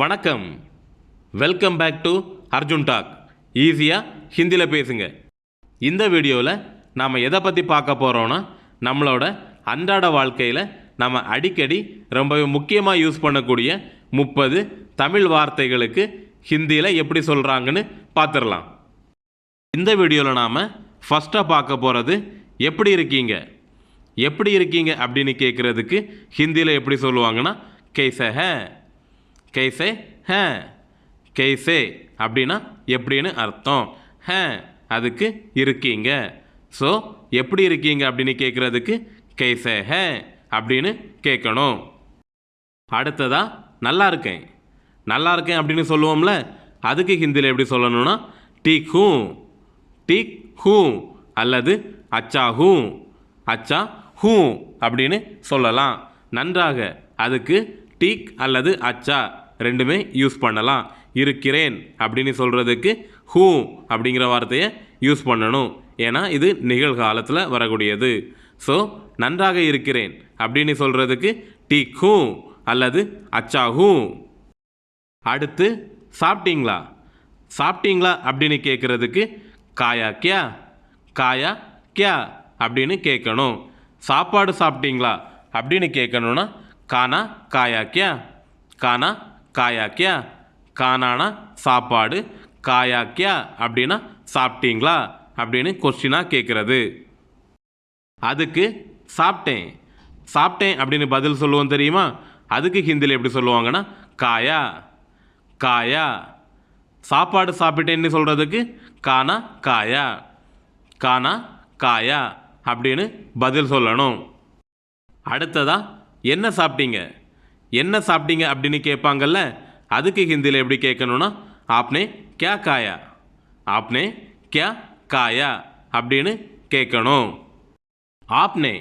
வணக்கம். Welcome back to Arjun talk. ஈஸியாக ஹிந்தியில் பேசுங்க. இந்த வீடியோவில் நாம் எதை பற்றி பார்க்க போகிறோன்னா, நம்மளோட அன்றாட வாழ்க்கையில் நம்ம அடிக்கடி ரொம்பவே முக்கியமாக யூஸ் பண்ணக்கூடிய 30 தமிழ் வார்த்தைகளுக்கு ஹிந்தியில் எப்படி சொல்கிறாங்கன்னு பார்த்துடலாம். இந்த வீடியோவில் நாம் ஃபஸ்ட்டாக பார்க்க போகிறது எப்படி இருக்கீங்க. எப்படி இருக்கீங்க அப்படின்னு கேட்குறதுக்கு ஹிந்தியில் எப்படி சொல்லுவாங்கன்னா, கைசே ஹே. கைசே ஹே. கைசே அப்படின்னா எப்படின்னு அர்த்தம். ஹே அதுக்கு இருக்கீங்க. ஸோ எப்படி இருக்கீங்க அப்படின்னு கேட்குறதுக்கு கைசே ஹே அப்படின்னு கேட்கணும். அடுத்ததாக நல்லா இருக்கேன். நல்லா இருக்கேன் அப்படின்னு சொல்லுவோம்ல, அதுக்கு ஹிந்தியில் எப்படி சொல்லணும்னா, டீக் ஹூ. டீக் ஹூ அல்லது அச்சா ஹூ. அச்சா ஹூ அப்படின்னு சொல்லலாம். நன்றாக அதுக்கு டீக் அல்லது அச்சா ரெண்டுமே யூஸ் பண்ணலாம். இருக்கிறேன் அப்படின்னு சொல்கிறதுக்கு ஹூ அப்படிங்கிற வார்த்தையை யூஸ் பண்ணணும். ஏன்னா இது நிகழ்காலத்தில் வரக்கூடியது. ஸோ நன்றாக இருக்கிறேன் அப்படின்னு சொல்கிறதுக்கு டீக் ஹூ அல்லது அச்சா ஹூ. அடுத்து சாப்பிட்டீங்களா. சாப்பிட்டீங்களா அப்படின்னு கேட்குறதுக்கு காயா கியா. காயா கியா அப்படின்னு கேட்கணும். சாப்பாடு சாப்பிட்டீங்களா அப்படின்னு கேட்கணுன்னா கானா காயா கியா. கானா காயா கியா. கானானா சாப்பாடு, காயா கியா அப்படின்னா சாப்பிட்டீங்களா அப்படின்னு கொஸ்டினாக கேட்குறது. அதுக்கு சாப்பிட்டேன். சாப்பிட்டேன் அப்படின்னு பதில் சொல்லுவோம் தெரியுமா, அதுக்கு ஹிந்தியில் எப்படி சொல்லுவாங்கன்னா, காயா. காயா. சாப்பாடு சாப்பிட்டேன்னு சொல்கிறதுக்கு கானா காயா. கானா காயா அப்படின்னு பதில் சொல்லணும். அடுத்ததாக என்ன சாப்பிட்டீங்க. என்ன சாப்பிட்டீங்க அப்படின்னு கேட்பாங்கல்ல, அதுக்கு ஹிந்தியில் எப்படி கேட்கணும்னா, ஆப்னே கியா காயா. ஆப்னே கியா காயா அப்படின்னு கேட்கணும். ஆப்னே.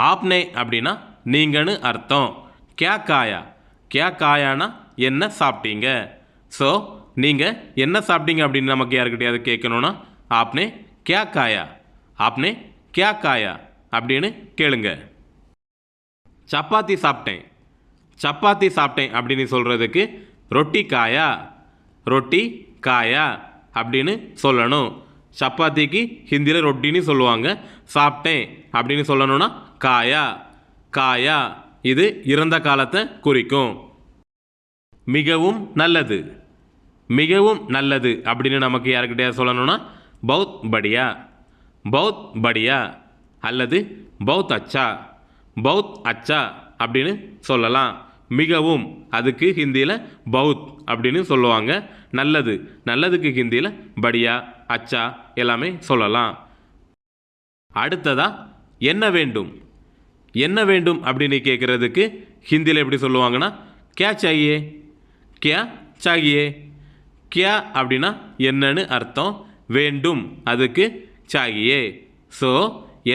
ஆப்னே அப்படின்னா நீங்கன்னு அர்த்தம். கியா காயா. கியா காயானா என்ன சாப்பிட்டீங்க. ஸோ நீங்கள் என்ன சாப்பிட்டீங்க அப்படின்னு நமக்கு யாருக்கிட்டையாவது கேட்கணுன்னா, ஆப்னே கியா காயா. ஆப்னே கியா காயா அப்படின்னு கேளுங்க. சப்பாத்தி சாப்பிட்டேன். சப்பாத்தி சாப்பிட்டேன் அப்படின்னு சொல்கிறதுக்கு ரொட்டி காயா. ரொட்டி காயா அப்படின்னு சொல்லணும். சப்பாத்திக்கு ஹிந்தியில் ரொட்டின்னு சொல்லுவாங்க. சாப்பிட்டேன் அப்படின்னு சொல்லணும்னா காயா. காயா இது இறந்த காலத்தை குறிக்கும். மிகவும் நல்லது. மிகவும் நல்லது அப்படின்னு நமக்கு யாருக்கிட்டே சொல்லணும்னா, பௌத் படியா. பௌத் படியா அல்லது பௌத் அச்சா. பௌத் அச்சா அப்படின்னு சொல்லலாம். மிகவும் அதுக்கு ஹிந்தியில் பௌத் அப்படின்னு சொல்லுவாங்க. நல்லது நல்லதுக்கு ஹிந்தியில் படியா அச்சா எல்லாமே சொல்லலாம். அடுத்ததாக என்ன வேண்டும். என்ன வேண்டும் அப்படின்னு கேட்குறதுக்கு ஹிந்தியில் எப்படி சொல்லுவாங்கன்னா, கியா சாகியே. கியா சாகியே. கியா அப்படின்னா என்னன்னு அர்த்தம். வேண்டும் அதுக்கு சாகியே. ஸோ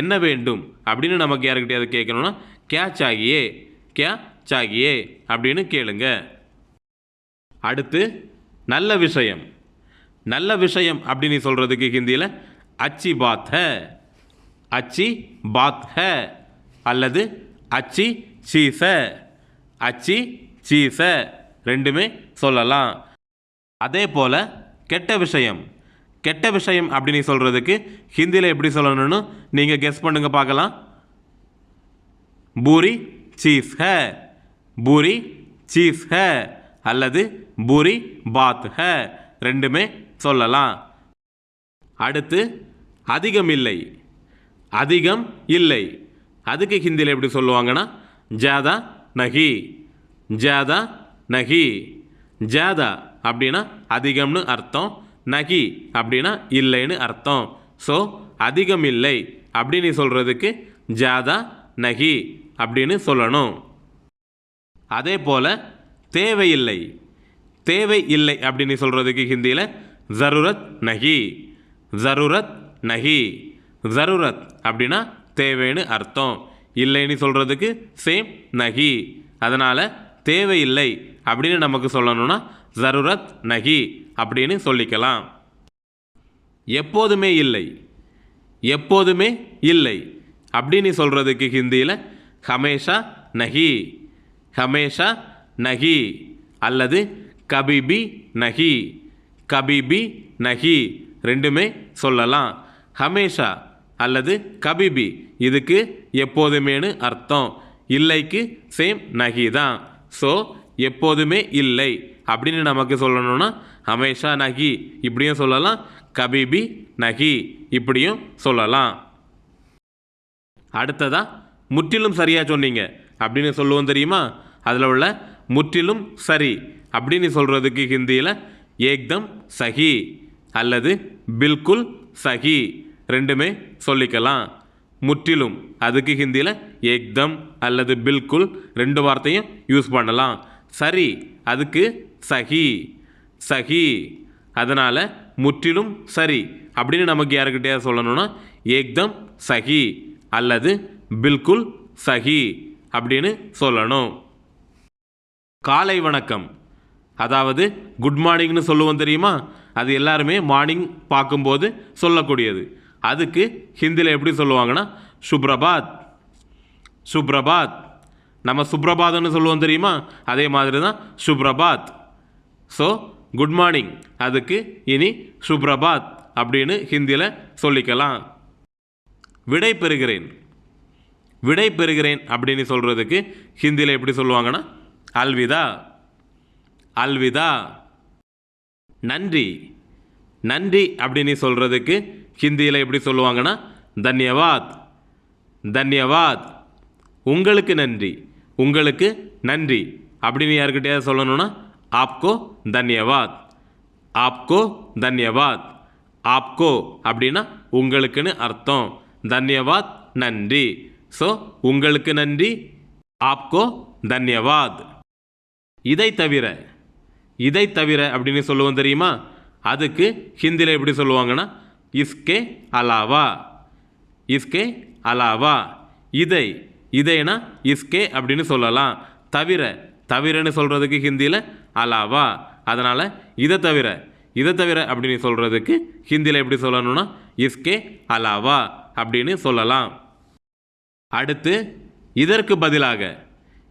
என்ன வேண்டும் அப்படின்னு நமக்கு யாருக்கிட்டையாவது கேட்கணும்னா, கியா சாகியே. கியா சாகியே அப்படின்னு கேளுங்க. அடுத்து நல்ல விஷயம். நல்ல விஷயம் அப்படின்னு சொல்கிறதுக்கு ஹிந்தியில் அச்சி பாத் ஹே. அச்சி பாத் ஹே அல்லது அச்சி சீஸ் ஹே. அச்சி சீஸ் ஹே ரெண்டுமே சொல்லலாம். அதே போல் கெட்ட விஷயம். கெட்ட விஷயம் அப்படின்னு சொல்கிறதுக்கு ஹிந்தியில் எப்படி சொல்லணும்னு நீங்கள் கெஸ் பண்ணுங்க பார்க்கலாம். பூரி சீஸ் ஹே. பூரி சீஸ் ஹே அல்லது பூரி பாத் ஹே ரெண்டுமே சொல்லலாம். அடுத்து அதிகம் இல்லை. அதிகம் இல்லை அதுக்கு ஹிந்தியில் எப்படி சொல்லுவாங்கன்னா, ஜாதா நகி. ஜாதா நகி. ஜாதா அப்படின்னா அதிகம்னு அர்த்தம். நகி அப்படின்னா இல்லைன்னு அர்த்தம். ஸோ அதிகம் இல்லை அப்படின்னு சொல்கிறதுக்கு ஜாதா நகி அப்படின்னு சொல்லணும். அதே போல் தேவையில்லை. தேவை இல்லை அப்படின்னு சொல்கிறதுக்கு ஹிந்தியில் ஜருரத் நகி. ஜருரத் நகி. ஜருரத் அப்படின்னா தேவைன்னு அர்த்தம். இல்லைன்னு சொல்கிறதுக்கு சேம் நகி. அதனால் தேவையில்லை அப்படின்னு நமக்கு சொல்லணும்னா ஜருரத் நகி அப்படின்னு சொல்லிக்கலாம். எப்போதுமே இல்லை. எப்போதுமே இல்லை அப்படின்னு சொல்கிறதுக்கு ஹிந்தியில் ஹமேஷா நகி. ஹமேஷா நகி அல்லது கபிபி நஹி, கபிபி நஹி ரெண்டுமே சொல்லலாம். ஹமேஷா அல்லது கபிபி இதுக்கு எப்போதுமேனு அர்த்தம். இல்லைக்கு சேம் நஹி தான். ஸோ எப்போதுமே இல்லை அப்படின்னு நமக்கு சொல்லணும்னா ஹமேஷா நஹி இப்படியும் சொல்லலாம், கபிபி நஹி இப்படியும் சொல்லலாம். அடுத்ததா முற்றிலும் சரியாக சொன்னீங்க அப்படின்னு சொல்லுவோம் தெரியுமா? அதில் உள்ள முற்றிலும் சரி அப்படின்னு சொல்கிறதுக்கு ஹிந்தியில் ஏக்தம் சஹி அல்லது பில்குல் சஹி ரெண்டுமே சொல்லிக்கலாம். முற்றிலும் அதுக்கு ஹிந்தியில் ஏக்தம் அல்லது பில்குல் ரெண்டு வார்த்தையும் யூஸ் பண்ணலாம். சரி அதுக்கு சஹி, சஹி. அதனால் முற்றிலும் சரி அப்படின்னு நமக்கு யாருக்கிட்டே சொல்லணும்னா ஏக்தம் சஹி அல்லது பில்குல் சஹி அப்படின்னு சொல்லணும். காலை வணக்கம் அதாவது குட் மார்னிங்னு சொல்லுவோம் தெரியுமா? அது எல்லாருமே மார்னிங் பார்க்கும்போது சொல்லக்கூடியது. அதுக்கு ஹிந்தியில் எப்படி சொல்லுவாங்கன்னா சுப்ரபாத், சுப்ரபாத். நம்ம சுப்ரபாத்னு சொல்லுவோம் தெரியுமா? அதே மாதிரி தான் சுப்ரபாத். ஸோ குட் மார்னிங் அதுக்கு இனி சுப்ரபாத் அப்படின்னு ஹிந்தியில் சொல்லிக்கலாம். விடை பெறுகிறேன், விடை பெறுகிறேன் அப்படின்னு சொல்கிறதுக்கு ஹிந்தியில் எப்படி சொல்லுவாங்கன்னா அல்விதா, அல்விதா. நன்றி, நன்றி அப்படின்னு சொல்கிறதுக்கு ஹிந்தியில் எப்படி சொல்லுவாங்கன்னா தன்யவாத், தன்யவாத். உங்களுக்கு நன்றி, உங்களுக்கு நன்றி அப்படின்னு யாருக்கிட்டே சொல்லணும்னா ஆப்கோ தன்யவாத், ஆப்கோ தன்யவாத். ஆப்கோ அப்படின்னா உங்களுக்குன்னு அர்த்தம், தன்யவாத் நன்றி. ஸோ உங்களுக்கு நன்றி, ஆப்கோ தன்யவாத். இதை தவிர, இதை தவிர அப்படின்னு சொல்லுவோம் தெரியுமா? அதுக்கு ஹிந்தியில் எப்படி சொல்லுவாங்கன்னா இஸ்கே அலாவா, இஸ்கே அலாவா. இதை, இதைனா இஸ்கே அப்படின்னு சொல்லலாம். தவிர, தவிரன்னு சொல்கிறதுக்கு ஹிந்தியில் அலாவா. அதனால் இதை தவிர, இதை தவிர அப்படின்னு சொல்கிறதுக்கு ஹிந்தியில் எப்படி சொல்லணும்னா இஸ்கே அலாவா அப்படின்னு சொல்லலாம். அடுத்து இதற்கு பதிலாக,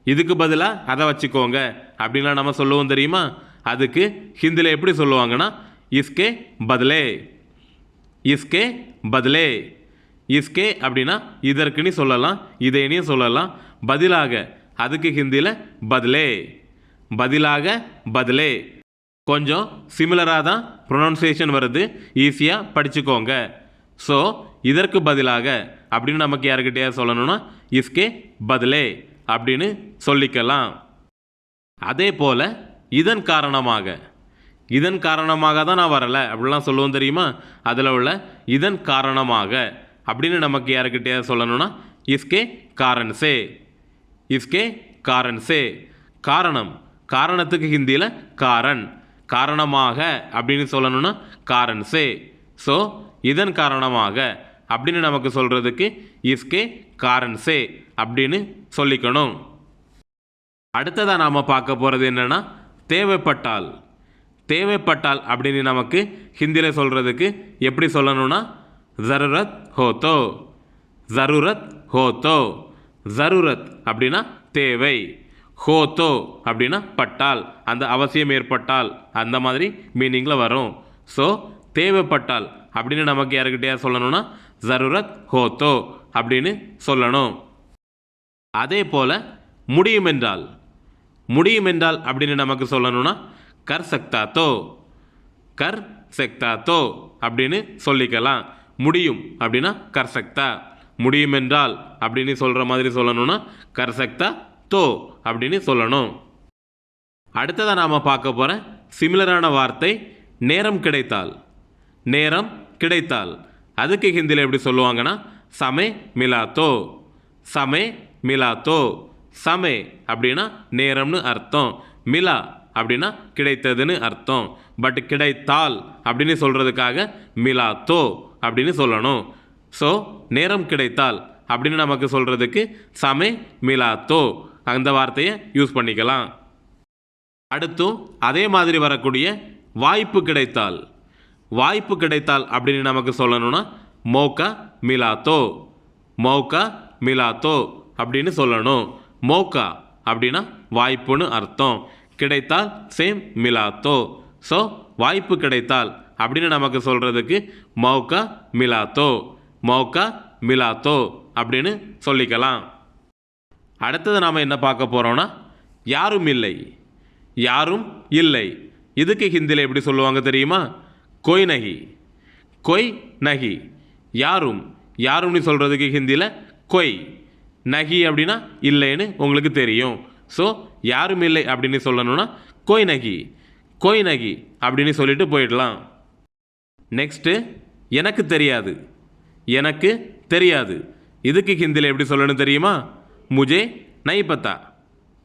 இதுக்கு பதிலாக அதை வச்சுக்கோங்க அப்படின்லாம் நம்ம சொல்லுவோம் தெரியுமா? அதுக்கு ஹிந்தியில் எப்படி சொல்லுவாங்கன்னா இஸ்கே பத்லே, இஸ்கே பத்லே. இஸ்கே அப்படின்னா இதற்குன்னு சொல்லலாம், இதைன்னு சொல்லலாம். பதிலாக அதுக்கு ஹிந்தியில் பத்லே, பதிலாக பத்லே. கொஞ்சம் சிமிலராக தான் ப்ரொனவுன்சியேஷன் வருது, ஈஸியாக படிச்சுக்கோங்க. ஸோ இதற்கு பதிலாக அப்படின்னு நமக்கு யாருக்கிட்டே சொல்லணும்னா இஸ்கே பத்லே அப்படின்னு சொல்லிக்கலாம். அதே போல் இதன் காரணமாக, இதன் காரணமாக தான் நான் வரலை அப்படிலாம் சொல்லுவோம் தெரியுமா? அதில் உள்ள இதன் காரணமாக அப்படின்னு நமக்கு யாருக்கிட்டே சொல்லணும்னா இஸ்கே காரன் சே, இஸ்கே காரன் சே. காரணம், காரணத்துக்கு ஹிந்தியில் காரன், காரணமாக அப்படின்னு சொல்லணும்னா காரன் சே. ஸோ இதன் காரணமாக அப்படின்னு நமக்கு சொல்கிறதுக்கு இஸ்கே காரன் சே அப்படின்னு சொல்லிக்கணும். அடுத்ததாக நாம் பார்க்க போகிறது என்னென்னா தேவைப்பட்டால், தேவைப்பட்டால் அப்படின்னு நமக்கு ஹிந்தியில் சொல்கிறதுக்கு எப்படி சொல்லணும்னா ஜருரத் ஹோத்தோ, ஜருரத் ஹோத்தோ. ஜருரத் அப்படின்னா தேவை, ஹோத்தோ அப்படின்னா பட்டால், அந்த அவசியம் ஏற்பட்டால் அந்த மாதிரி மீனிங்கில் வரும். ஸோ தேவைப்பட்டால் அப்படின்னு நமக்கு யாருக்கிட்டே சொல்லணும்னா ஜருரத் ஹோத்தோ அப்படின்னு சொல்லணும். அதே போல் முடியும் என்றால், முடியும் என்றால் அப்படின்னு நமக்கு சொல்லணும்னா கர் சக்தா தோ, கர் சக்தா தோ அப்படின்னு சொல்லிக்கலாம். முடியும் அப்படின்னா கர் சக்தா, முடியும் என்றால் அப்படின்னு சொல்கிற மாதிரி சொல்லணும்னா கர் சக்தா தோ அப்படின்னு சொல்லணும். அடுத்ததாக நாம் பார்க்க போகிற சிமிலரான வார்த்தை நேரம் கிடைத்தால், நேரம் கிடைத்தால். அதுக்கு ஹிந்தியில் எப்படி சொல்லுவாங்கன்னா சமே மிலாத்தோ, சமே மிலாத்தோ. சமே அப்படின்னா நேரம்னு அர்த்தம், மிலா அப்படின்னா கிடைத்ததுன்னு அர்த்தம். பட் கிடைத்தால் அப்படின்னு சொல்கிறதுக்காக மிலாத்தோ அப்படின்னு சொல்லணும். ஸோ நேரம் கிடைத்தால் அப்படின்னு நமக்கு சொல்கிறதுக்கு சமே மிலாத்தோ அந்த வார்த்தையை யூஸ் பண்ணிக்கலாம். அடுத்தும் அதே மாதிரி வரக்கூடிய வாய்ப்பு கிடைத்தால், வாய்ப்பு கிடைத்தால் அப்படின்னு நமக்கு சொல்லணும்னா மௌக்கா மிலாத்தோ, மௌக்கா மிலாத்தோ அப்படின்னு சொல்லணும். மௌக்கா அப்படின்னா வாய்ப்புன்னு அர்த்தம், கிடைத்தால் சேம் மிலாத்தோ. ஸோ வாய்ப்பு கிடைத்தால் அப்படின்னு நமக்கு சொல்கிறதுக்கு மௌகா மிலாத்தோ, மௌகா மிலாத்தோ அப்படின்னு சொல்லிக்கலாம். அடுத்தது நாம் என்ன பார்க்க போகிறோன்னா யாரும் இல்லை. யாரும் இல்லை இதுக்கு ஹிந்தியில் எப்படி சொல்லுவாங்க தெரியுமா? கொய் நகி, கொய் நகி. யாரும், யாரும்னு சொல்கிறதுக்கு ஹிந்தியில் கொய், நகி அப்படின்னா இல்லைன்னு உங்களுக்கு தெரியும். ஸோ யாரும் இல்லை அப்படின்னு சொல்லணும்னா கொய் நகி, கொய் நகி அப்படின்னு சொல்லிட்டு போயிடலாம். நெக்ஸ்ட்டு எனக்கு தெரியாது, எனக்கு தெரியாது இதுக்கு ஹிந்தியில் எப்படி சொல்லணும் தெரியுமா? முஜே நஹி பத்தா,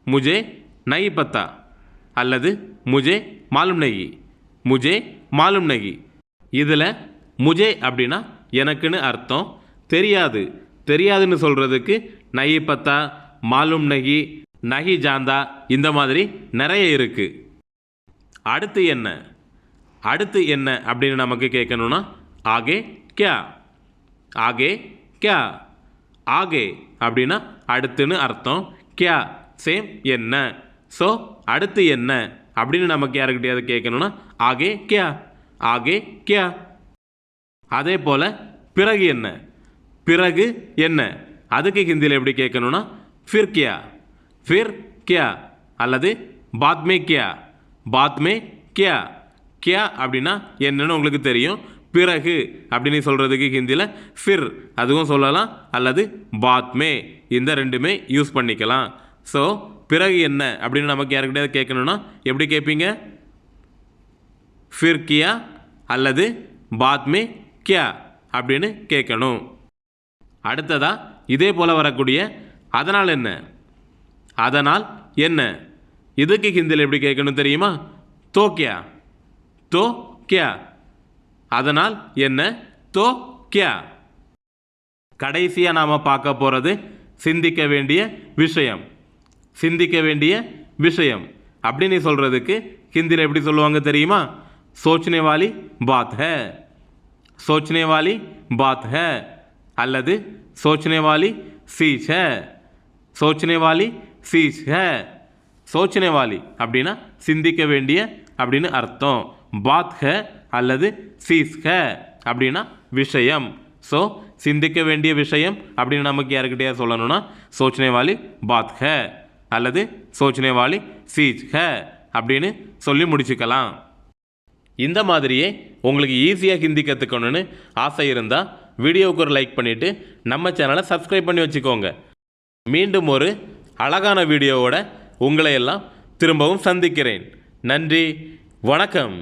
முஜே நஹி பத்தா அல்லது முஜே மாலும் நஹி, முஜே மாலும் நஹி. இதில் முஜே அப்படின்னா எனக்குன்னு அர்த்தம், தெரியாது, தெரியாதுன்னு சொல்கிறதுக்கு நஹி பத்தா, மாலும் நஹி, நஹி ஜாந்தா இந்த மாதிரி நிறைய இருக்குது. அடுத்து என்ன, அடுத்து என்ன அப்படின்னு நமக்கு கேட்கணும்னா ஆகே கியா, ஆகே கியா. ஆகே அப்படின்னா அடுத்துன்னு அர்த்தம், கியா சேம் என்ன. ஸோ அடுத்து என்ன அப்படின்னு நமக்கு யாருக்கிட்டையாவது கேட்கணும்னா ஆகே கியா, ஆகே கியா. அதே போல் பிறகு என்ன, பிறகு என்ன அதுக்கு ஹிந்தியில் எப்படி கேட்கணும்னா ஃபிர் கியா, ஃபிர் கியா அல்லது பாத் மே கியா, பாத் மே கியா. கியா அப்படின்னா என்னன்னு உங்களுக்கு தெரியும். பிறகு அப்படின்னு சொல்கிறதுக்கு ஹிந்தியில் ஃபிர் அதுவும் சொல்லலாம் அல்லது பாத் மே, இந்த ரெண்டுமே யூஸ் பண்ணிக்கலாம். ஸோ பிறகு என்ன அப்படின்னு நமக்கு யாருக்கிட்டையாவது கேட்கணும்னா எப்படி கேட்பீங்க? ஃபிர் கியா அல்லது பாத் மே கியா அப்படின்னு கேட்கணும். அடுத்ததாக இதே போல் வரக்கூடிய அதனால் என்ன, அதனால் என்ன இதுக்கு ஹிந்தியில் எப்படி கேட்கணும் தெரியுமா? தோ கியா, தோ கியா. அதனால் என்ன, தோ கியா. கடைசியாக நாம் பார்க்க போகிறது சிந்திக்க வேண்டிய விஷயம், சிந்திக்க வேண்டிய விஷயம் அப்படின்னு சொல்கிறதுக்கு ஹிந்தியில் எப்படி சொல்லுவாங்க தெரியுமா? சோச்னே வாலி பாத் ஹை, சோச்னே வாலி பாத் ஹை அல்லது சோச்னே வாலி சீச் ஹை, சோச்னே வாலி சீச் ஹை. சோச்னே வாலி அப்படின்னா சிந்திக்க வேண்டிய அப்படின்னு அர்த்தம், பாத் ஹை அல்லது சீஸ் ஹை அப்படின்னா விஷயம். ஸோ சிந்திக்க வேண்டிய விஷயம் அப்படின்னு நமக்கு யாருக்கிட்டையா சொல்லணும்னா சோச்னே வாலி பாத் ஹை அல்லது சோச்னே வாலி சீச் ஹை அப்படின்னு சொல்லி முடிச்சுக்கலாம். இந்த மாதிரியே உங்களுக்கு ஈஸியாக ஹிந்தி கற்றுக்கணுன்னு ஆசை இருந்தால் வீடியோவுக்கு ஒரு லைக் பண்ணிவிட்டு நம்ம சேனலை சப்ஸ்கிரைப் பண்ணி வச்சுக்கோங்க. மீண்டும் ஒரு அழகான வீடியோவோட உங்களை எல்லாம் திரும்பவும் சந்திக்கிறேன். நன்றி, வணக்கம்.